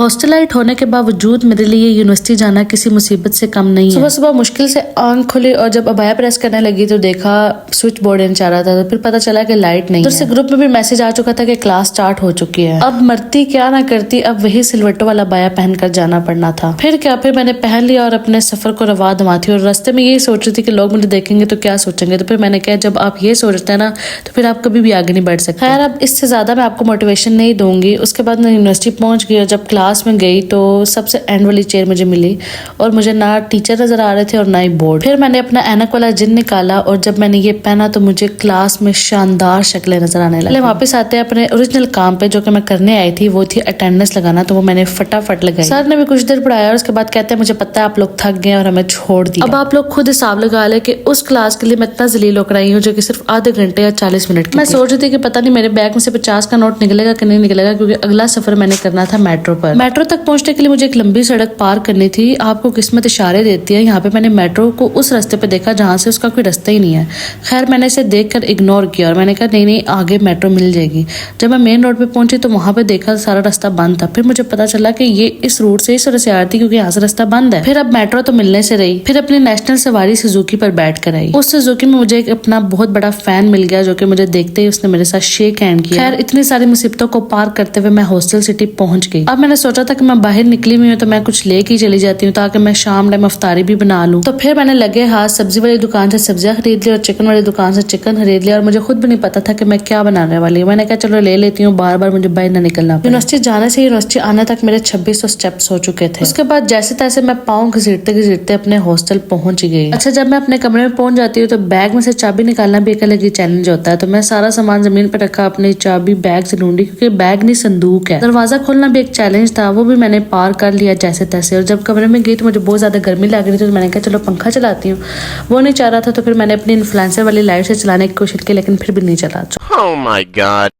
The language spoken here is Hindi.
हॉस्टलाइट होने के बावजूद मेरे लिए यूनिवर्सिटी जाना किसी मुसीबत से कम नहीं है। सुबह सुबह मुश्किल से आंख खुली और जब अबाया प्रेस करने लगी तो देखा स्विच बोर्ड इन चाह रहा था, तो फिर पता चला कि लाइट नहीं है। से ग्रुप में भी मैसेज आ चुका था कि क्लास स्टार्ट हो चुकी है। अब मरती क्या ना करती, अब वही सिलवटो वाला अबाया पहनकर जाना पड़ना था। फिर क्या, फिर मैंने पहन लिया और अपने सफर को रवा दमा थी। और रास्ते में यही सोच रही थी कि लोग मुझे देखेंगे तो क्या सोचेंगे। तो फिर मैंने कहा जब आप ये सोचते हैं ना तो फिर आप कभी भी आगे नहीं बढ़ सकते। खैर अब इससे ज्यादा मैं आपको मोटिवेशन नहीं दूंगी। उसके बाद मैं यूनिवर्सिटी पहुंच गई और जब क्लास में गई तो सबसे एंड वाली चेयर मुझे मिली और मुझे ना टीचर नजर आ रहे थे और ना ही बोर्ड। फिर मैंने अपना ऐनक वाला जिन निकाला और जब मैंने ये पहना तो मुझे क्लास में शानदार शक्लें नजर आने लगी। वापस आते हैं अपने ओरिजिनल काम पे जो कि मैं करने आई थी, वो थी अटेंडेंस लगाना। तो वो मैंने फटाफट लगाई। सर ने भी कुछ देर पढ़ाया और उसके बाद कहते हैं मुझे पता है आप लोग थक गए और हमें छोड़ दिया। अब आप लोग खुद हिसाब लगा ले कि उस क्लास के लिए मैं इतना जलील होकर आई हूँ जो कि सिर्फ आधे घंटे या 40 मिनट की। मैं सोच रही थी कि पता नहीं मेरे बैग में से 50 का नोट निकलेगा कि नहीं निकलेगा, क्योंकि अगला सफर मैंने करना था मेट्रो पर। मेट्रो तक पहुंचने के लिए मुझे एक लंबी सड़क पार करनी थी। आपको किस्मत इशारे देती है। यहाँ पे मैंने मेट्रो को उस रास्ते पे देखा जहाँ से उसका कोई रास्ता ही नहीं है। खैर मैंने इसे देखकर इग्नोर किया और मैंने कहा नहीं आगे मेट्रो मिल जाएगी। जब मैं मेन रोड पे पहुंची तो वहां पे देखा सारा रास्ता बंद था। फिर मुझे पता चला कि ये इस रूट से इस तरह से आ रही थी क्योंकि यहाँ से रास्ता बंद है। फिर अब मेट्रो तो मिलने से रही। फिर अपनी नेशनल सवारी सुजुकी पर बैठ कर आई। उस सुजुकी में मुझे एक अपना बहुत बड़ा फैन मिल गया जो कि मुझे देखते ही उसने मेरे साथ शेक हैंड किया। खैर इतनी सारी मुसीबतों को पार करते हुए मैं हॉस्टल सिटी पहुंच गई। अब मैंने सोचा था कि मैं बाहर निकली हुई हूँ तो मैं कुछ लेके चली जाती हूँ ताकि मैं शाम टाइम अफ्तारी भी बना लूँ। तो फिर मैंने लगे हाथ सब्जी वाली दुकान से सब्जियां खरीद ली और चिकन वाली दुकान से चिकन खरीद लिया और मुझे खुद भी नहीं पता था कि मैं क्या बनाने वाली हूँ। मैंने कहा चलो ले लेती हूँ, बार बार मुझे बाहर ना निकलना। यूनिवर्सिटी जाने से यूनिवर्सिटी आने तक मेरे 2600 स्टेप्स हो चुके थे। उसके बाद जैसे तैसे मैं पाँव घसीटते घसीटते अपने हॉस्टल पहुंच गई। अच्छा जब मैं अपने कमरे में पहुंच जाती हूँ तो बैग में से चाबी निकालना भी एक अलग ही चैलेंज होता है। तो मैं सारा सामान जमीन पर रखा, अपनी चाबी बैग से ढूंढी क्योंकि बैग नहीं संदूक है। दरवाजा खोलना भी एक चैलेंज था, वो भी मैंने पार कर लिया जैसे तैसे। और जब कमरे में गई तो मुझे बहुत ज्यादा गर्मी लग रही थी तो मैंने कहा चलो पंखा चलाती हूँ। वो नहीं चाह रहा था तो फिर मैंने अपनी इन्फ्लुएंसर वाली लाइट से चलाने की कोशिश की लेकिन फिर भी नहीं चला। Oh my God.